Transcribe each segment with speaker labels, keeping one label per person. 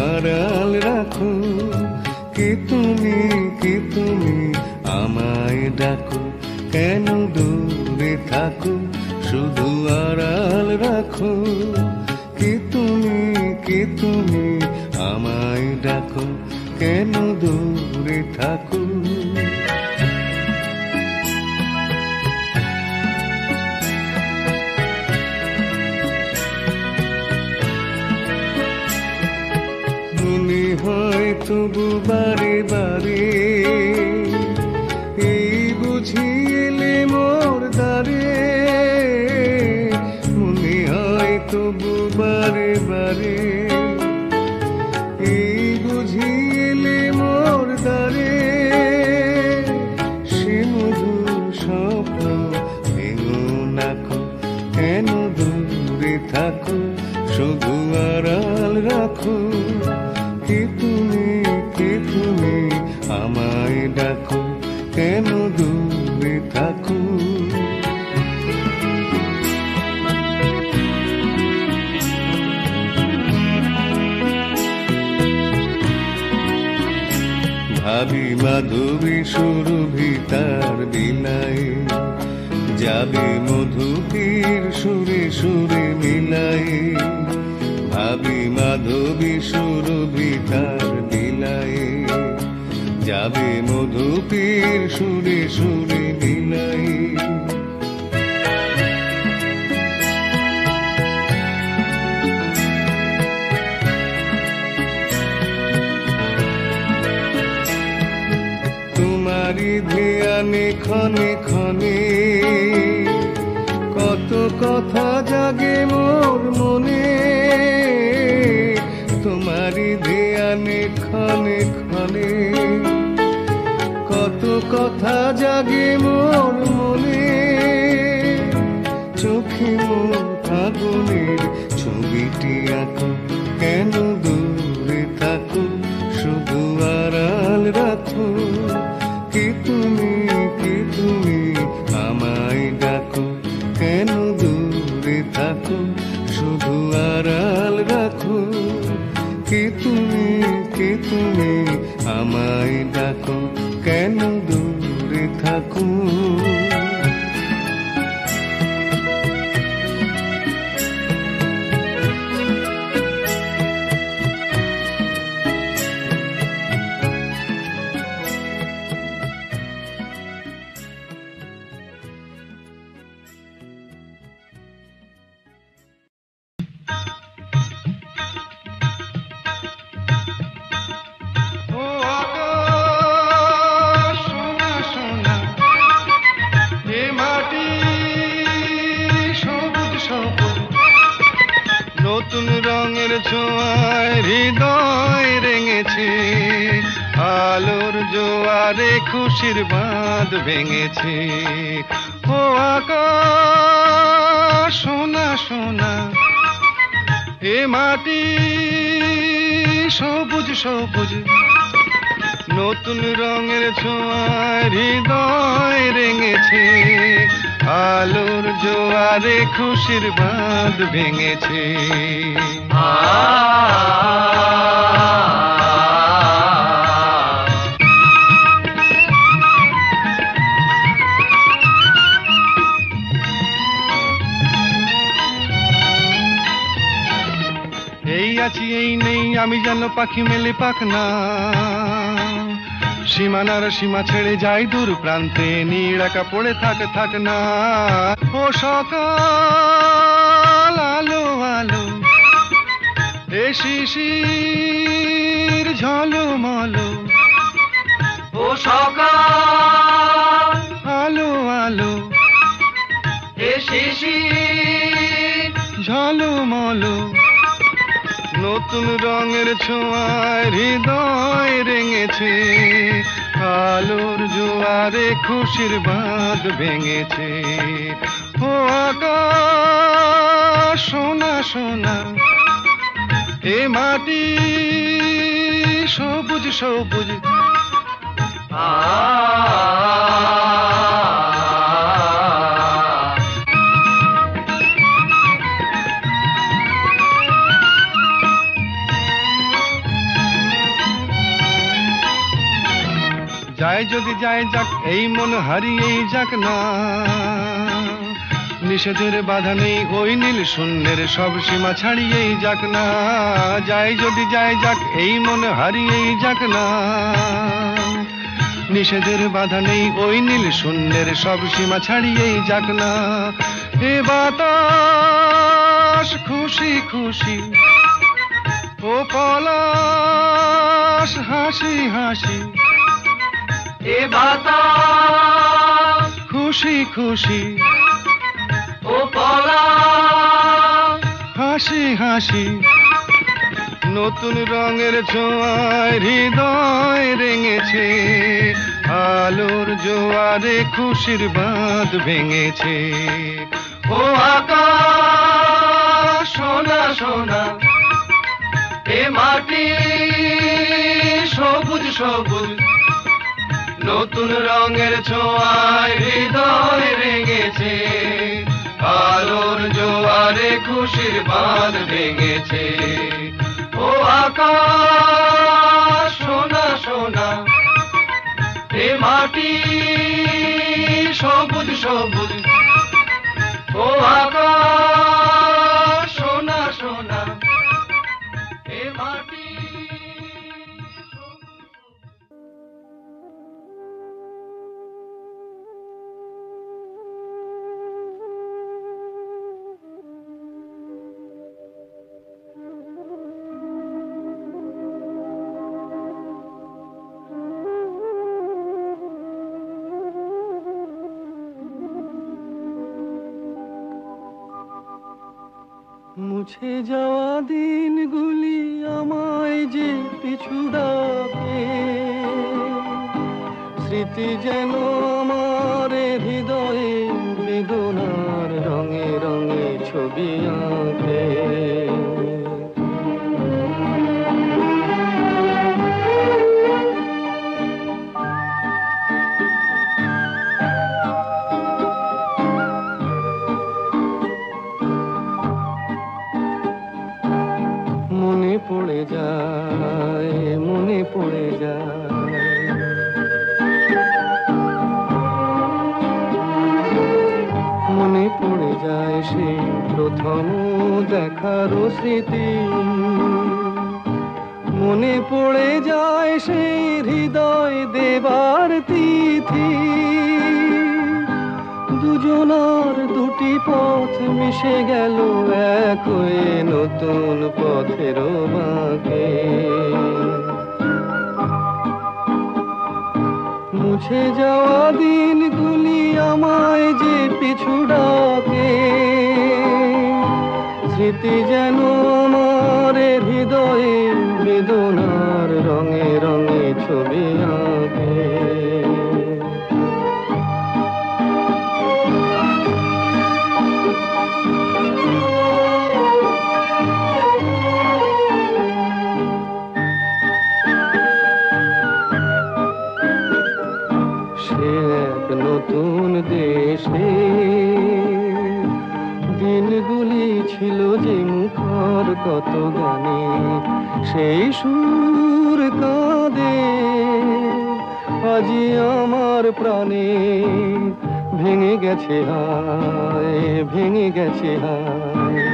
Speaker 1: আড়াল রাখো, কে তুমি আমায় ডাকো, কেন দূরে থাকো, শুধু আড়াল রাখো, কে তুমি আমায় ডাকো, কেন দূরে থাকো। মনে হয় তবু বারে বারে এই বুঝি এলে মোর দ্বারে, মনে হয় তবু বারে বারে এই বুঝি এলে মোর দ্বারে, সে মধুর স্বপ্ন ভেঙো নাকো, কেন দূরে থাকো, শুধু আড়াল রাখো, কে তুমি আমায় ডাকো, কেন দূরে থাকো। ভাবি মাধবী সুরভি তার বিলায়, যাবে মধুকীর সুরে সুরে মিলায়, ভাবি মাধবী সুরভি তার বিলায়, যাবে মধুকীর সুরে সুরে মিলায়। তোমারি ধ্যানে ক্ষণে ক্ষণে কত কথা জাগে মোর মনে, তোমারি ধ্যানে ক্ষণে ক্ষণে কত কথা জাগে মোর মনে, চোখে মোর ফাগুনের ছবিটি আঁকো, কেন দূরে থাকো, শুধু আড়াল রাখো, কে তুমি আমায় ডাকো, কেন দূরে থাকো, শুধু আড়াল রাখো, কে তুমি আমায় ডাকো, কেন দূরে থাকো।
Speaker 2: নতুন রঙের ছোঁয়ায় হৃদয় রেঙেছে, আলোর জোয়ারে খুশির বাঁধ ভেঙেছে। ও আকাশ সোনা সোনা, এ মাটি সবুজ সবুজ, নতুন রঙের ছোঁয়ায় হৃদয় রেঙেছে, আলোর জোয়ারে খুশির বাঁধ ভেঙেছে। এই আছি এই নেই আমি যেন পাখি মেলে পাখনা, সীমানার সীমা ছেড়ে যাই দূর প্রান্তে, নীড়াকা পড়ে থাক না। ও সকাল আলো আলো, এ শিশির ঝলমলো, ও সকাল আলো আলো, এ শিশির ঝলমলো, নতুন রঙের ছোঁয়ায় হৃদয় রেঙেছে, আলোর জোয়ারে খুশির বাঁধ ভেঙেছে। ও আকাশ সোনা সোনা, এ মাটি সবুজ সবুজ, যায় যদি যায় যাক, এই মন হারিয়েই যাক না। নিষেধের বাধা নেই ওই নীল শূন্যের সব সীমা ছাড়িয়েই যাক না। যায় যদি যায় যাক, এই মন হারিয়েই যাক না। নিষেধের বাধা নেই ওই নীল শূন্যের সব সীমা ছাড়িয়েই যাক না। এ বাতাস খুশি খুশি, ও পলাশ হাসি হাসি।
Speaker 3: এ বাতাস
Speaker 2: খুশি খুশি,
Speaker 3: ও পলাশ
Speaker 2: হাসি হাসি। নতুন রঙের ছোঁয়ায় হৃদয় রেঙেছে, আলোর জোয়ারে খুশির বাঁধ ভেঙেছে।
Speaker 3: ও আকাশ সোনা সোনা, এ মাটি সবুজ সবুজ। নতুন রঙের ছোঁয়ায় হৃদয় রেঙেছে, আলোর জোয়ারে খুশির বাঁধ ভেঙেছে। ও আকাশ সোনা সোনা, এ মাটি সবুজ সবুজ। ও আকাশ সোনা সোনা, এ মাটি
Speaker 1: মুছে যাওয়া দিনগুলি আমায় যে পিছু ডাকে, স্মৃতি যেন আমার হৃদয়ে বেদনার রঙে রঙে ছবি আঁকে। মনে পড়ে যায়, মনে পড়ে যায়, মনে পড়ে যায় সেই প্রথম দেখার স্মৃতি। মনে পড়ে যায় সেই হৃদয় দেবার তিথি। দুজনার দুটি পথ মিশে গেল এক হয়ে নতুন পথের বাঁকে। মুছে যাওয়া দিনগুলি আমায় যে পিছু ডাকে, স্মৃতি যেন আমার হৃদয়ে বেদনার রঙে রঙে ছবি আঁকে। নতুন দেশে দিনগুলি ছিল যে মুখর কত গানে, সেই সুর কাঁদে আজি আমার প্রাণে। ভেঙে গেছে হায়, ভেঙে গেছে হায়,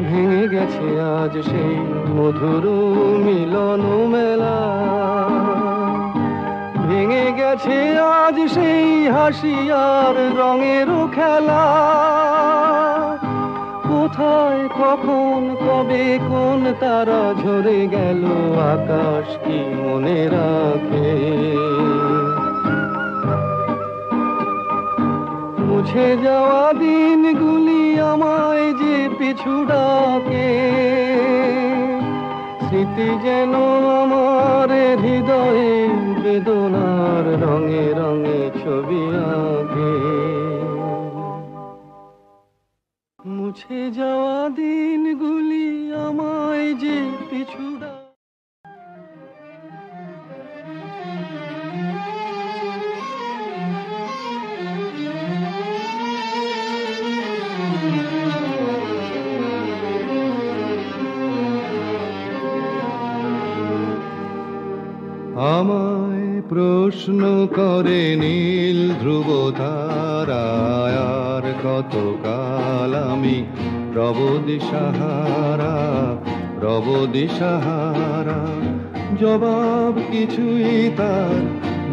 Speaker 1: ভেঙে গেছে আজ সেই মধুর মিলন মেলা। ভেঙে গেছে আজ সেই হাসি আর রঙের খেলা। কোথায় কখন কবে কোন তারা ঝরে গেল, আকাশ কি মনে রাখে। মুছে যাওয়া দিনগুলি আমায় যে পিছু ডাকে, স্মৃতি যেন আমার হৃদয়ে বেদনার রঙে রঙে ছবি আঁকে। মুছে যাওয়া দিনগুলি আমায় যে পিছু ডাকে। আমায় প্রশ্ন করে নীল ধ্রুব তারায়, আর কতকাল আমি রব দিশাহারা, রব দিশাহারা। জবাব কিছুই তার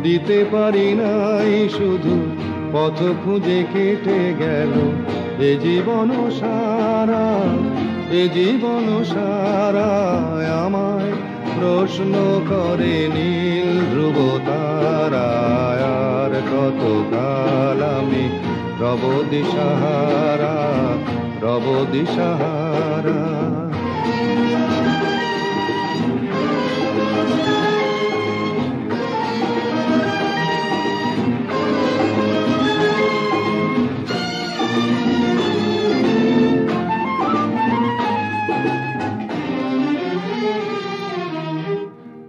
Speaker 1: দিতে পারি নাই, শুধু পথ খুঁজে কেটে গেল এ জীবন সারা, এ জীবন সারা। আমায় প্রশ্ন করে নীল ধ্রুব তারায়, আর কতকাল আমি রব দিশাহারা, রব দিশাহারা।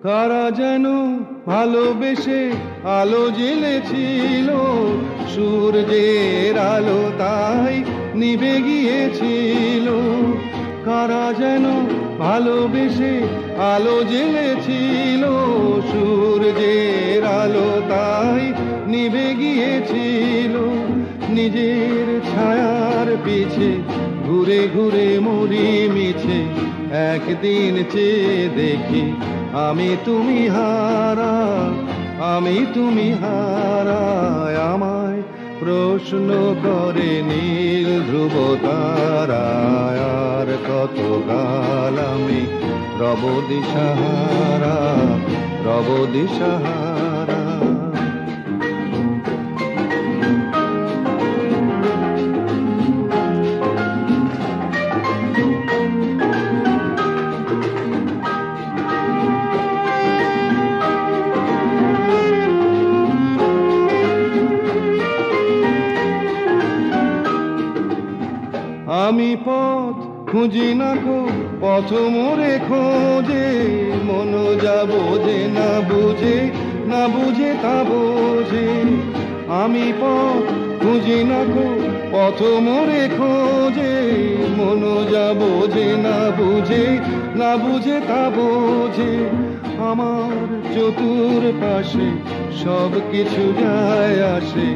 Speaker 1: কারা যেন ভালোবেসে আলো জ্বেলেছিল, সূর্যের আলো তাই নিভে গিয়েছিল। কারা যেন ভালোবেসে আলো জ্বেলেছিল, সূর্যের আলো তাই নিভে গিয়েছিল। নিজের ছায়ার পিছে ঘুরে ঘুরে মরি মিছে, একদিন চেয়ে দেখি আমি তুমি হারা, আমি তুমি হারা। আমায় প্রশ্ন করে নীল ধ্রুব তারায়, আর কতকাল আমি রব দিশাহারা, রব দিশাহারা। আমি পথ খুঁজি না কো পথ মোরে খোঁজে, মন যা বোঝে না বুঝে, না বুঝে তা বোঝে। আমি পথ খুঁজি না কো পথ মোরে খোঁজে, মন যা বোঝে না বুঝে, না বুঝে তা বোঝে। আমার চতুর পাশে সব কিছু যায় আসে,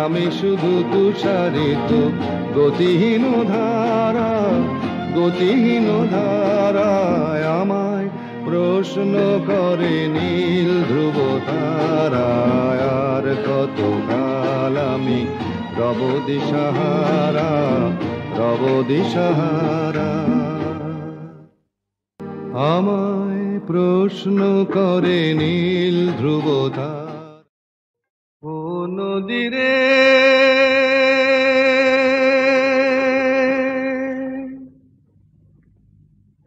Speaker 1: আমি শুধু তুষারিত গতিহীন ধারা, গতিহীন ধারায়। আমায় প্রশ্ন করে নীল ধ্রুব তারায়, আর কতকাল আমি রব দিশাহারা, রব দিশাহারা। আমায় প্রশ্ন করে নীল ধ্রুব তারা। ও নদীরে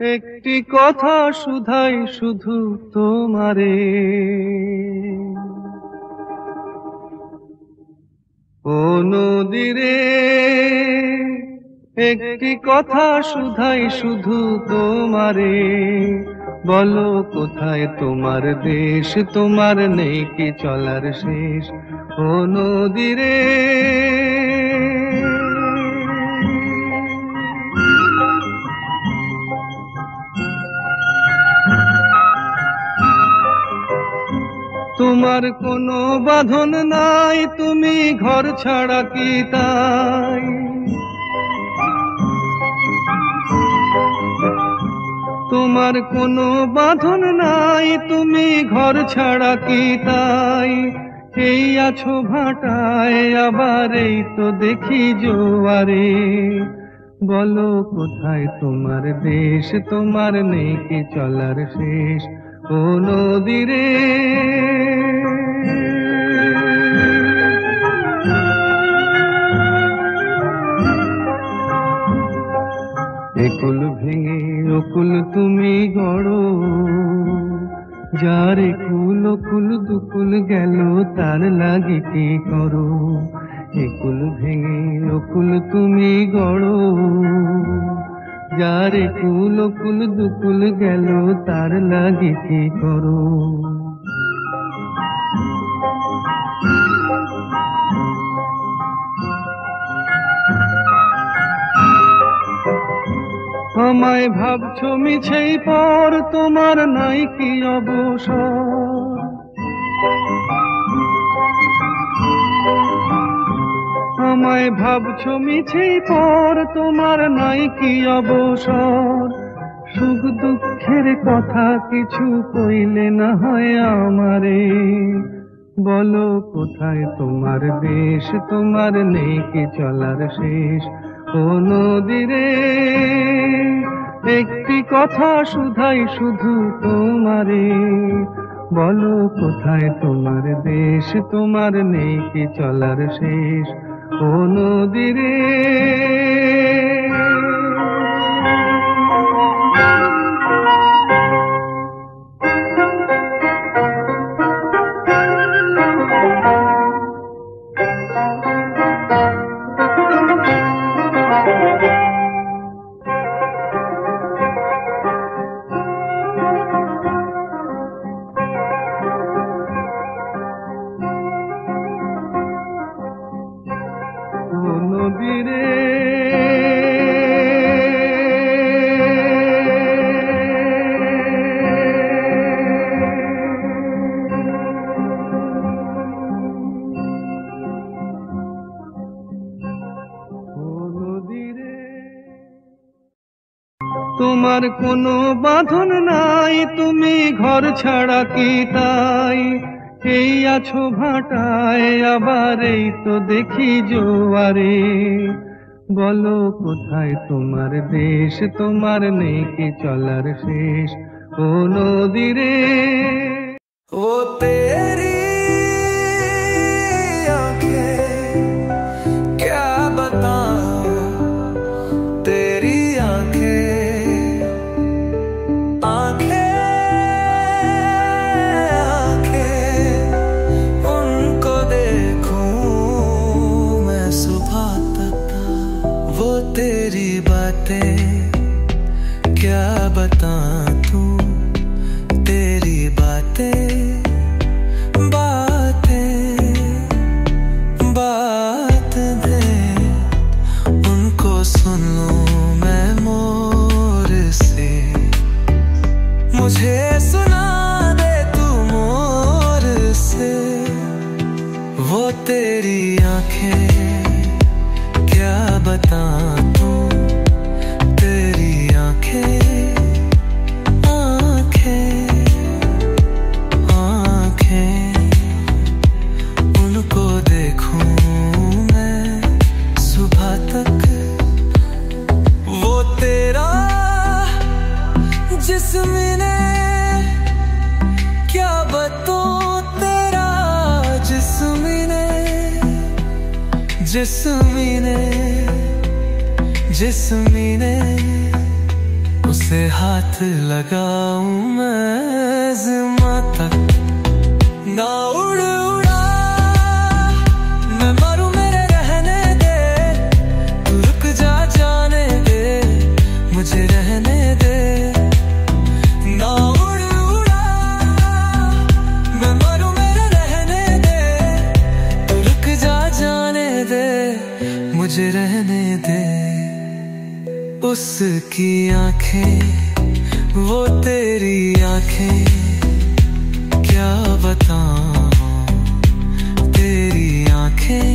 Speaker 1: একটি কথা শুধাই শুধু তোমারে, ও নদীরে একটি কথা শুধাই শুধু তোমারে। বলো কোথায় তোমার দেশ, তোমার নেই কি চলার শেষ, ও নদীরে। তোমার কোনো বাঁধন নাই, তুমি ঘর ছাড়া কি তাই। তোমার কোনো বাঁধন নাই, তুমি ঘর ছাড়া কি তাই। এই আছো ভাটায়, আবার এই তো দেখি জোয়ারে। বলো কোথায় তোমার দেশ, তোমার নেই কি চলার শেষ, ও নদীরে। একুল ভেঙে অকুল তুমি গড়ো, যার একুল অকুল দুকুল গেল তার লাগি কি করো। একুল ভেঙে অকুল তুমি গড়ো, যার একুল অকুল দুকুল গেল তার লাগি কি করো। আমায় ভাবছো মিছেই পর, তোমার নাই কি অবসর। আমায় ভাবছো মিছেই পর, তোমার নাই কি অবসর? সুখ দুঃখের কথা কিছু কইলে না হয় আমারে, বলো কোথায় তোমার দেশ, তোমার নেই কি চলার শেষ? ও নদীরে একটি কথা শুধাই শুধু তোমারে, বলো কোথায় তোমার দেশ, তোমার নেই কি চলার শেষ? ও নদীরে নদীরে তোমার কোনো বাঁধন নাই, তুমি ঘর ছাড়া কি তাই? এই আছো ভাটায়, আবার এই তো দেখি জোয়ারে, বলো কোথায় তোমার দেশ, তোমার নেই কি চলার শেষ? ও নদীরে
Speaker 4: वो तेरी आंखें क्या बताऊं, तेरी आंखें उनको देखूं मैं सुबह तक। वो तेरी बातें क्या बताऊं, तू तेरी बातें दे उनको सुन लूं मैं मोर से, मुझे सुना दे तू मोर से। वो तेरी आंखें क्या बताऊं, तेरी आंखें उनको देखूं मैं सुबह तक। वो तेरा जिस्म ने क्या बताऊं, तेरा जिस्म ने उसे हाथ लगाऊं मैं ज़िम्मा तक। ना उड़ उड़ा मैं मरूं मेरे रहने दे, तू रुक जा जाने दे, मुझे रहने दे। ना उड़ उड़ा मैं मरूं मेरे रहने दे, तू रुक जा जाने दे, मुझे रहने दे। उसकी आंखें वो तेरी आंखें क्या बताऊं, तेरी आंखें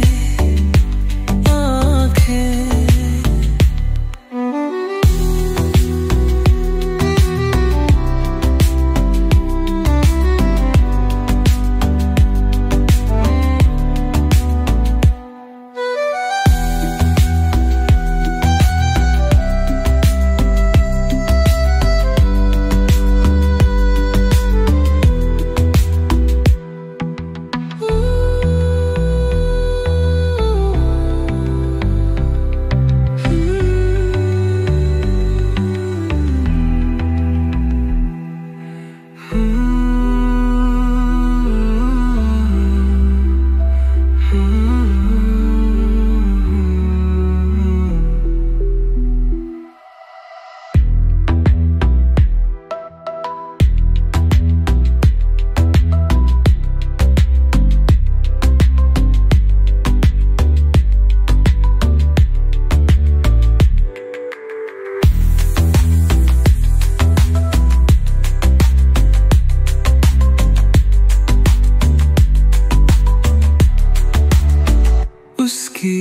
Speaker 4: उसकी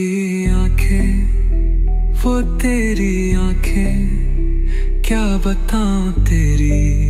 Speaker 4: वो तेरी आंखें क्या बताऊं तेरी